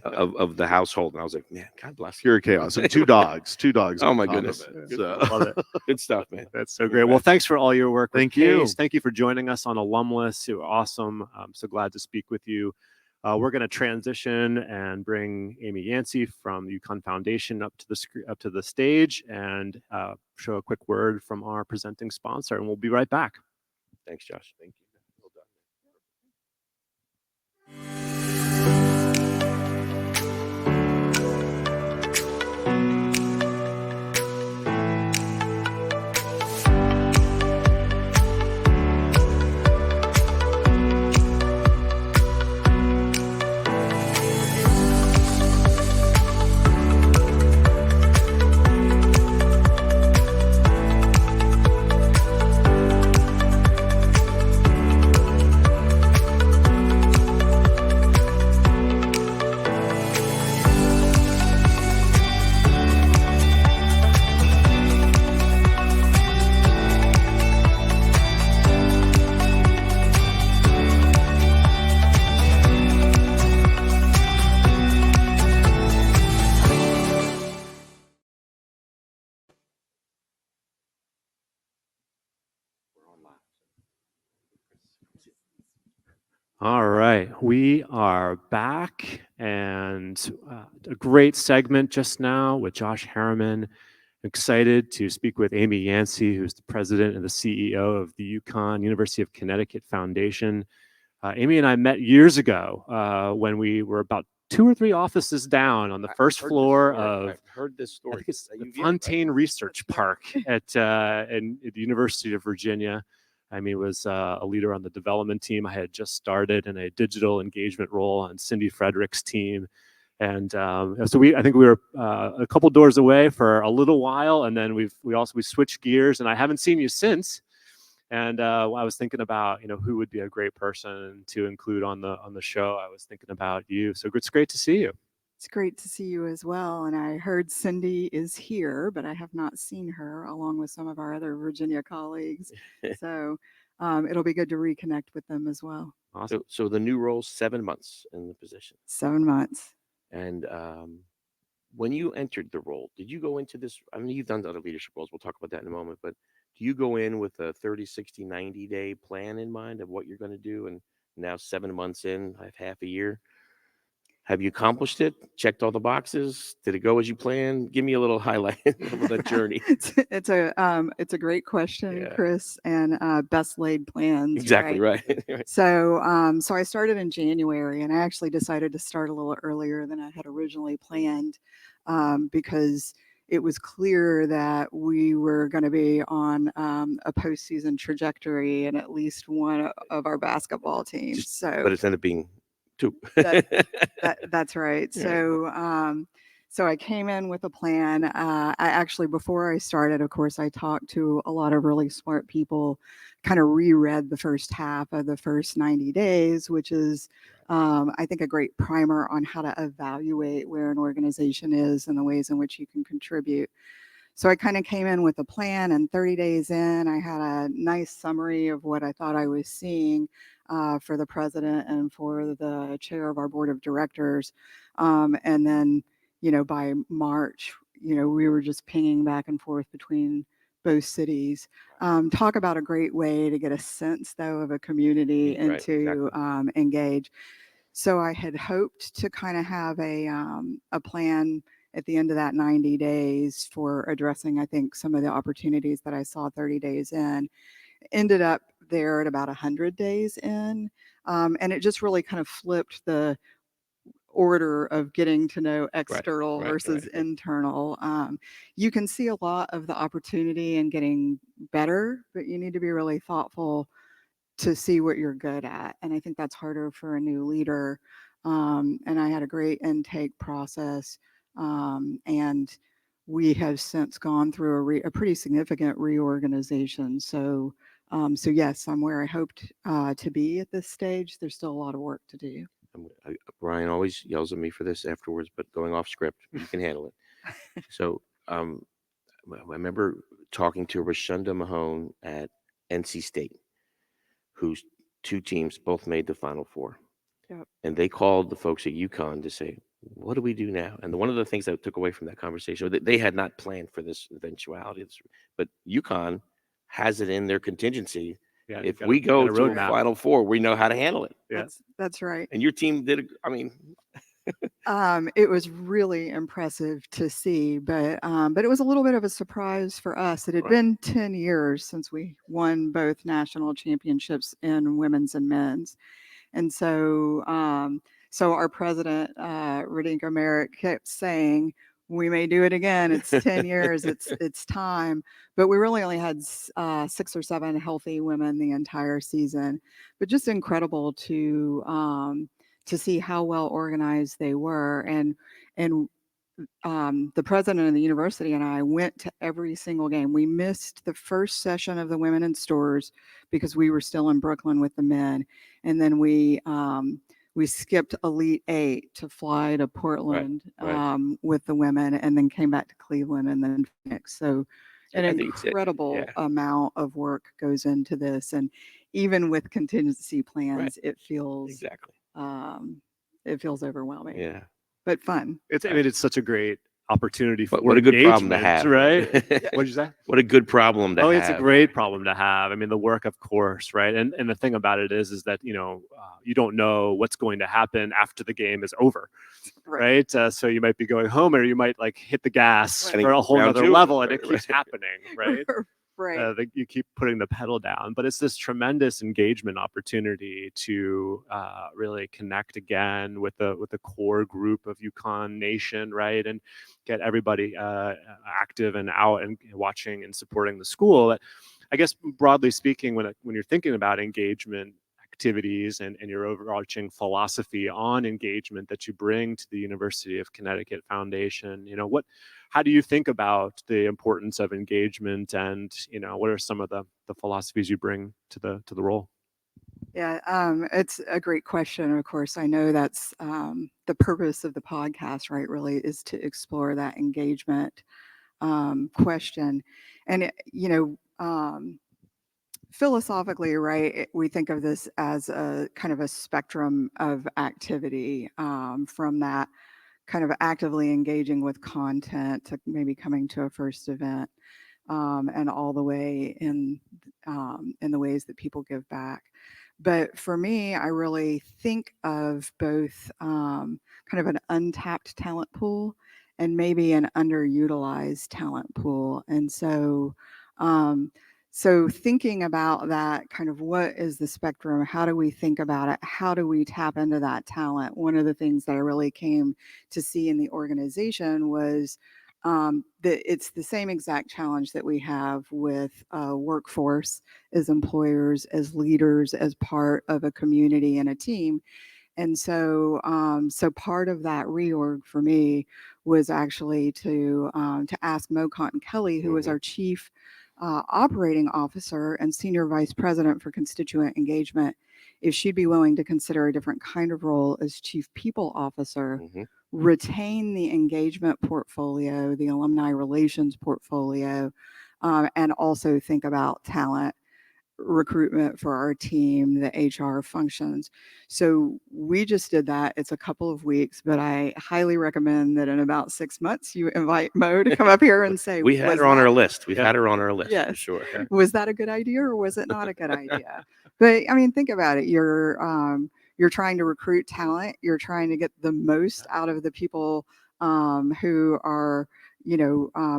of the household, and I was like, man, God bless you. Pure chaos. And 2 dogs. 2 dogs. Oh on my top of goodness. it. Good. So. Love it. Good stuff, man. That's so great. Well, thanks for all your work. Thank you. Thank you for joining us on Alumless. You were awesome. I'm so glad to speak with you. We're going to transition and bring Amy Yancey from the UConn Foundation up to the stage and show a quick word from our presenting sponsor, and we'll be right back. Thanks, Josh. Thank you. Well done. All right, we are back, and a great segment just now with Josh Harraman. Excited to speak with Amy Yancey, who's the president and the CEO of the UConn University of Connecticut Foundation. Amy and I met years ago when we were about 2 or 3 offices down on the first floor of, I've heard this story. I think it's the UVA, Fontaine right? Research Park at the University of Virginia. Amy was a leader on the development team. I had just started in a digital engagement role on Cindy Frederick's team. And so I think we were a couple doors away for a little while, and then we switched gears, and I haven't seen you since. And I was thinking about, who would be a great person to include on the show. I was thinking about you. So it's great to see you. It's great to see you as well. And I heard Cindy is here, but I have not seen her, along with some of our other Virginia colleagues. So it'll be good to reconnect with them as well. Awesome. So the new role, 7 months in the position. 7 months. And when you entered the role, did you go into this? I mean, you've done other leadership roles. We'll talk about that in a moment. But do you go in with a 30, 60, 90-day plan in mind of what you're going to do? And now 7 months in, I have half a year. Have you accomplished it? Checked all the boxes? Did it go as you planned? Give me a little highlight of that journey. It's a great question, Yeah. Chris, and best laid plans. Exactly right? right. So so I started in January, and I actually decided to start a little earlier than I had originally planned, because it was clear that we were going to be on a postseason trajectory in at least one of our basketball teams. So, But it's ended up being 2. that's right. Yeah. So So I came in with a plan. I actually, before I started, of course, I talked to a lot of really smart people, kind of reread the first half of the first 90 days, which is, I think, a great primer on how to evaluate where an organization is and the ways in which you can contribute. So I kind of came in with a plan, and 30 days in, I had a nice summary of what I thought I was seeing for the president and for the chair of our board of directors. And then, by March, we were just pinging back and forth between both cities. Talk about a great way to get a sense, though, of a community and Right, to exactly. engage. So I had hoped to kind of have a plan at the end of that 90 days for addressing, I think, some of the opportunities that I saw 30 days in. Ended up there at about 100 days in. And it just really kind of flipped the order of getting to know external right, versus right. internal. You can see a lot of the opportunity in getting better, but you need to be really thoughtful to see what you're good at. And I think that's harder for a new leader. And I had a great intake process. And we have since gone through a pretty significant reorganization. So yes, I'm where I hoped to be at this stage. There's still a lot of work to do. Brian always yells at me for this afterwards, but going off script, you can handle it. So I remember talking to Rashunda Mahone at NC State, whose two teams both made the Final Four. Yep. And they called the folks at UConn to say, what do we do now? And one of the things I took away from that conversation, they had not planned for this eventuality, but UConn has it in their contingency. Yeah, If we go got a to a roadmap. Final Four, we know how to handle it. Yeah. That's right. And your team did, It was really impressive to see, but it was a little bit of a surprise for us. It had Right. been 10 years since we won both national championships in women's and men's. And so our president, Radinka Merrick, kept saying, we may do it again. It's 10 years. It's time. But we really only had 6 or 7 healthy women the entire season. But just incredible to see how well organized they were. And the president of the university and I went to every single game. We missed the first session of the Women in Stores because we were still in Brooklyn with the men. And then we skipped Elite 8 to fly to Portland right. with the women, and then came back to Cleveland and then Phoenix. So an I think incredible amount of work goes into this. And even with contingency plans, it feels exactly. It feels overwhelming. Yeah. But fun. It's such a great opportunity for But what a good problem to engagement, have, right? right? What'd you say? What a good problem to have. It's a great problem to have. I mean, the work, of course, right? And the thing about it is that, you don't know what's going to happen after the game is over, right? So you might be going home, or you might hit the gas for a whole other level, and it keeps happening, right? Right. You keep putting the pedal down, but it's this tremendous engagement opportunity to really connect again with the core group of UConn Nation, right, and get everybody active and out and watching and supporting the school. I guess broadly speaking, when you're thinking about engagement activities and your overarching philosophy on engagement that you bring to the University of Connecticut Foundation, how do you think about the importance of engagement, and what are some of the philosophies you bring to the role? Yeah, it's a great question. Of course, I know that's the purpose of the podcast, right? Really, is to explore that engagement question, and philosophically, right, we think of this as a kind of a spectrum of activity, from that kind of actively engaging with content to maybe coming to a first event, and all the way in the ways that people give back. But for me, I really think of both kind of an untapped talent pool and maybe an underutilized talent pool. And so thinking about that, kind of what is the spectrum? How do we think about it? How do we tap into that talent? One of the things that I really came to see in the organization was that it's the same exact challenge that we have with workforce, as employers, as leaders, as part of a community and a team. And so, so part of that reorg for me was actually to ask Mo Cotton Kelly, who was our chief operating officer and senior vice president for constituent engagement, if she'd be willing to consider a different kind of role as chief people officer, retain the engagement portfolio, the alumni relations portfolio, and also think about talent recruitment for our team, the HR functions. So we just did that. It's a couple of weeks, but I highly recommend that in about 6 months you invite Mo to come up here and say, We had her on our list. We've had her on our list for Yes. sure. Was that a good idea or was it not a good idea? But I mean, think about it. You're trying to recruit talent. You're trying to get the most out of the people who are,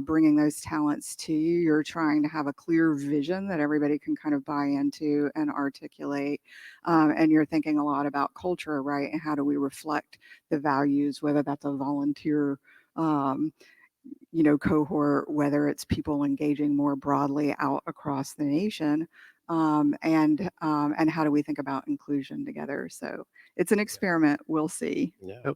bringing those talents to you. You're trying to have a clear vision that everybody can kind of buy into and articulate. And you're thinking a lot about culture, right? And how do we reflect the values, whether that's a volunteer cohort, whether it's people engaging more broadly out across the nation, and how do we think about inclusion together? So it's an experiment. We'll see. Yeah.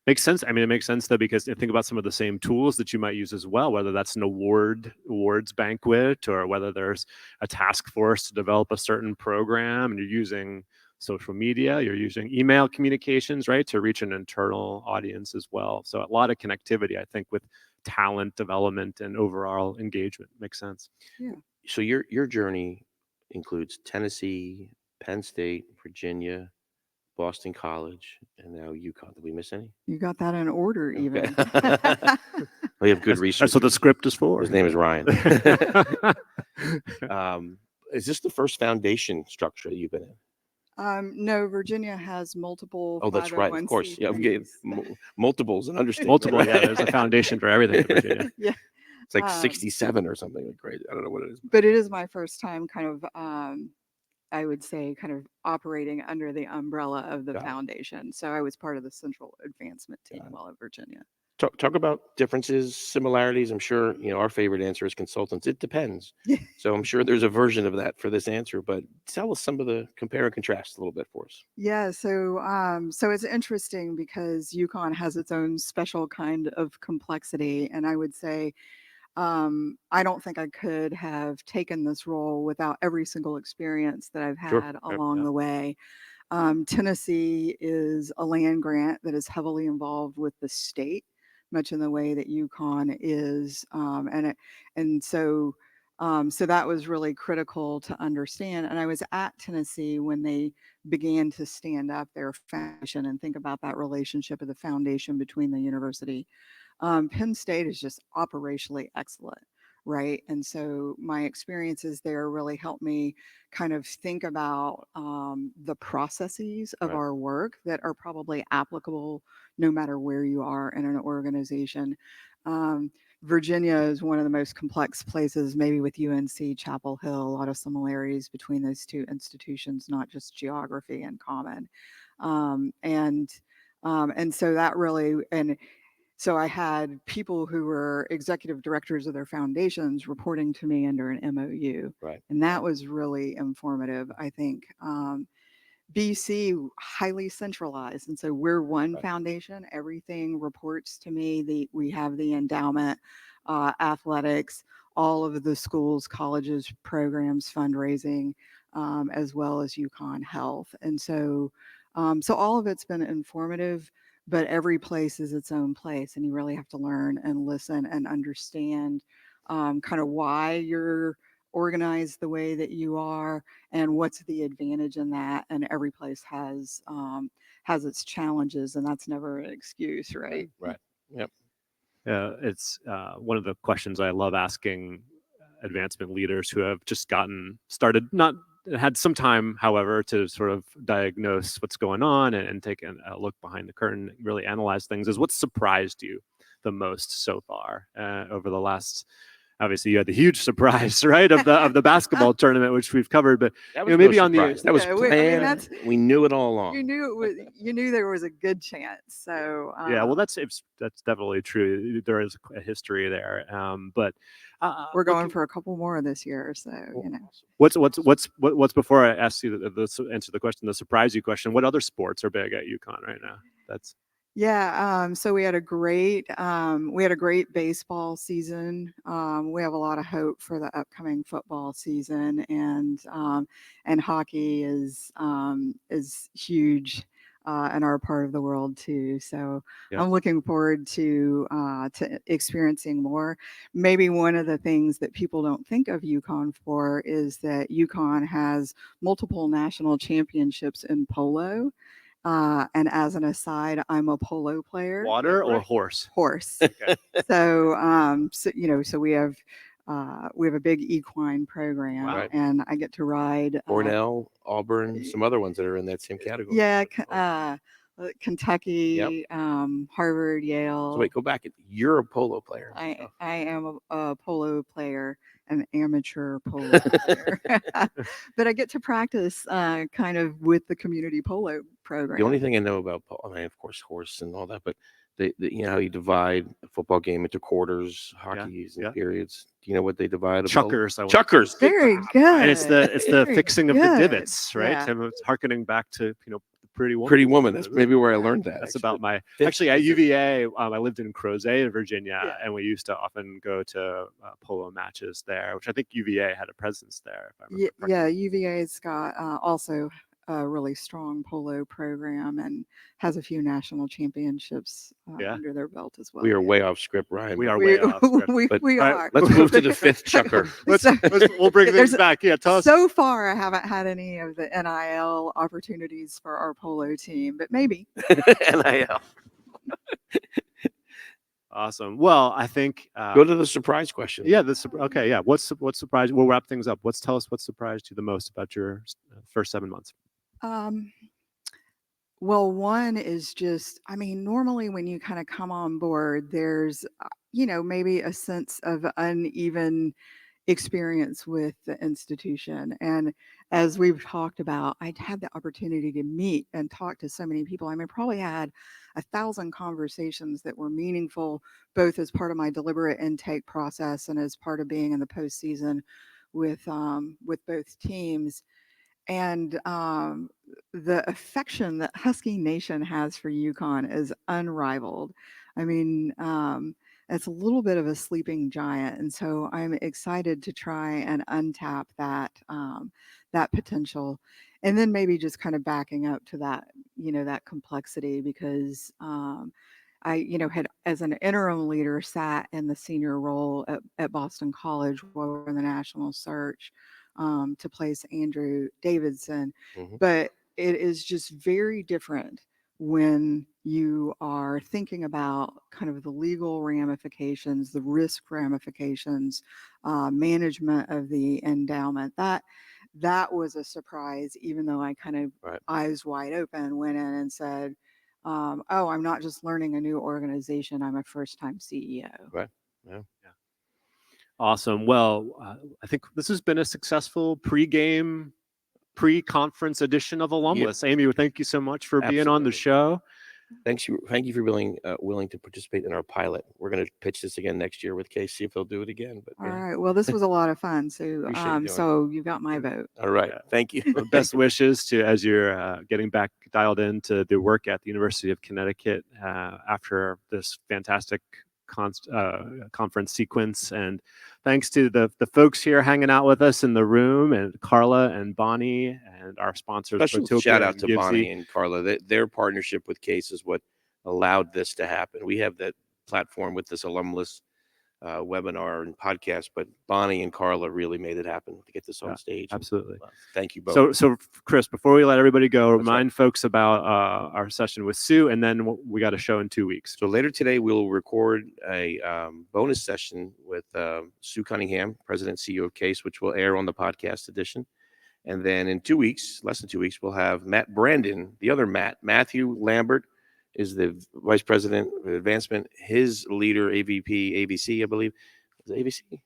Makes sense. I mean, it makes sense though, because think about some of the same tools that you might use as well, whether that's an awards banquet, or whether there's a task force to develop a certain program and you're using social media, you're using email communications, right, to reach an internal audience as well. So a lot of connectivity, I think, with talent development and overall engagement. Makes sense. Yeah. So your journey includes Tennessee, Penn State, Virginia, Boston College, and now UConn. Did we miss any? You got that in order, even. We have good research. That's what the script is for. His name is Ryan. Is this the first foundation structure that you've been in? No, Virginia has multiple. Oh, that's right. Of course. Yeah, multiples and understatement. Multiple. Yeah, there's a foundation for everything in Virginia. Yeah. It's like 67 or something like crazy. I don't know what it is. But it is my first time kind of, I would say, kind of operating under the umbrella of the foundation. So I was part of the central advancement team while at Virginia. Talk about differences, similarities. I'm sure, our favorite answer is consultants. It depends. So I'm sure there's a version of that for this answer, but tell us some of the compare and contrast a little bit for us. Yeah. So, so it's interesting because UConn has its own special kind of complexity. And I would say, I don't think I could have taken this role without every single experience that I've had along the way. Tennessee is a land grant that is heavily involved with the state, much in the way that UConn is, so that was really critical to understand. And I was at Tennessee when they began to stand up their foundation and think about that relationship of the foundation between the university. Penn State is just operationally excellent, right? And so my experiences there really helped me kind of think about the processes of our work that are probably applicable no matter where you are in an organization. Virginia is one of the most complex places, maybe with UNC, Chapel Hill, a lot of similarities between those two institutions, not just geography and common. And so that really, so I had people who were executive directors of their foundations reporting to me under an MOU. Right. And that was really informative, I think. BC, highly centralized. And so we're one foundation. Everything reports to me. We have the endowment, athletics, all of the schools, colleges, programs, fundraising, as well as UConn Health. And so, so all of it's been informative. But every place is its own place, and you really have to learn and listen and understand kind of why you're organized the way that you are and what's the advantage in that. And every place has its challenges, and that's never an excuse, right? Right. Yep. It's one of the questions I love asking advancement leaders who have just gotten started, not had some time, however, to sort of diagnose what's going on and take a look behind the curtain, really analyze things, is what surprised you the most so far over the last obviously you had the huge surprise, right, of the basketball tournament, which we've covered. But That was maybe no on the surprise. That was Yeah, I mean, planned. that's- We knew it all along. You knew there was a good chance. So yeah, well, that's definitely true. There is a history there, but we're going looking- for a couple more this year. So What's before I ask you answer the question, the surprise you question. What other sports are big at UConn right now? That's yeah. So we had a great baseball season. We have a lot of hope for the upcoming football season, and hockey is huge in our part of the world too. So Yeah. I'm looking forward to experiencing more. Maybe one of the things that people don't think of UConn for is that UConn has multiple national championships in polo. And as an aside, I'm a polo player. water or horse? Horse. Okay. So we have a big equine program, Wow. and I get to ride. Cornell, Auburn, some other ones that are in that same category. Yeah, Kentucky, Harvard, Yale. So wait, go back. You're a polo player. I am a polo player, an amateur polo player, but I get to practice kind of with the community polo program. The only thing I know about polo, I mean, of course, horse and all that, but you know how you divide a football game into quarters, hockeys, and periods. Do you know what they divide? Chuckers. Chuckers. Very good. And it's the Very fixing of the good. divots, right? Yeah. And it's harkening back to Pretty Woman. Pretty Woman. That's maybe where I learned that. That's actually. about my Fifth- actually at UVA. I lived in Crozet, Virginia, Yeah. and we used to often go to polo matches there, which I think UVA had a presence there. If I remember correctly. Yeah, UVA's got also a really strong polo program and has a few national championships under their belt as well. We are way off script, Ryan. We are We, way off script. we All right, are. Let's move to the fifth chucker. We'll bring things There's- back. Yeah, tell us. So far, I haven't had any of the NIL opportunities for our polo team, but maybe. NIL. Awesome. Well, I think Go to the surprise question. yeah. Okay. Yeah. What surprised? We'll wrap things up. Tell us what surprised you the most about your first 7 months. Well, one is just, I mean, normally when you kind of come on board, there's, maybe a sense of uneven experience with the institution. And as we've talked about, I'd had the opportunity to meet and talk to so many people. I mean, probably had 1,000 conversations that were meaningful, both as part of my deliberate intake process and as part of being in the postseason with both teams. And the affection that Husky Nation has for UConn is unrivaled. I mean, it's a little bit of a sleeping giant, and so I'm excited to try and untap that potential, and then maybe just kind of backing up to that, that complexity, because I, had as an interim leader sat in the senior role at Boston College while we were in the national search to place Andrew Davidson. Mhm. But it is just very different when you are thinking about kind of the legal ramifications, the risk ramifications, management of the endowment. That was a surprise, even though I kind of eyes wide open went in and said, oh, I'm not just learning a new organization, I'm a first-time CEO. Right. Yeah. Awesome. Well, I think this has been a successful pre-conference edition of Alumless. Amy, thank you so much for being on the show. Thank you for willing to participate in our pilot. We're going to pitch this again next year with Case, see if they'll do it again. But All right. Well, this was a lot of fun. So, Appreciate you doing so you got my vote. All right. Yeah. Thank you. Well, best wishes to as you're getting back dialed into the work at the University of Connecticut after this fantastic conference sequence. And thanks to the folks here hanging out with us in the room, and Carla and Bonnie and our sponsors. Special Protopia shout out and to Yancey. Bonnie and Carla. Their partnership with Case is what allowed this to happen. We have that platform with this Alumless webinar and podcast, but Bonnie and Carla really made it happen to get this on stage. Absolutely. Thank you both. So Chris, before we let everybody go, That's remind folks about our session with Sue, and then we got a show in 2 weeks. So later today, we'll record a bonus session with Sue Cunningham, President and CEO of Case, which will air on the podcast edition. And then in 2 weeks, less than 2 weeks, we'll have Matt Brandon, the other Matthew Lambert is the Vice President of Advancement. His leader, AVP, ABC, I believe. Is it ABC?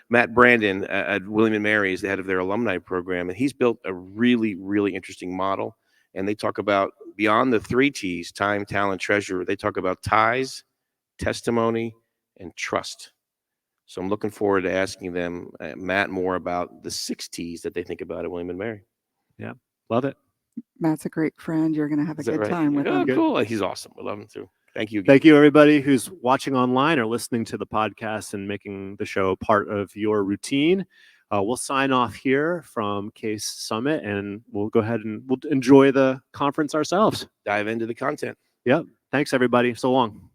Matt Brandon at William and Mary is the head of their alumni program, and he's built a really, really interesting model. And they talk about beyond the 3 T's, time, talent, treasure, they talk about ties, testimony, and trust. So I'm looking forward to asking them, Matt, more about the 6 T's that they think about at William and Mary. Yeah, love it. Matt's a great friend. You're going to have a Is that good right? time with Oh, him. cool. He's awesome. We love him too. Thank you again. Thank you, everybody who's watching online or listening to the podcast and making the show part of your routine. We'll sign off here from Case Summit, and we'll go ahead and we'll enjoy the conference ourselves. Dive into the content. Yep. Thanks, everybody. So long.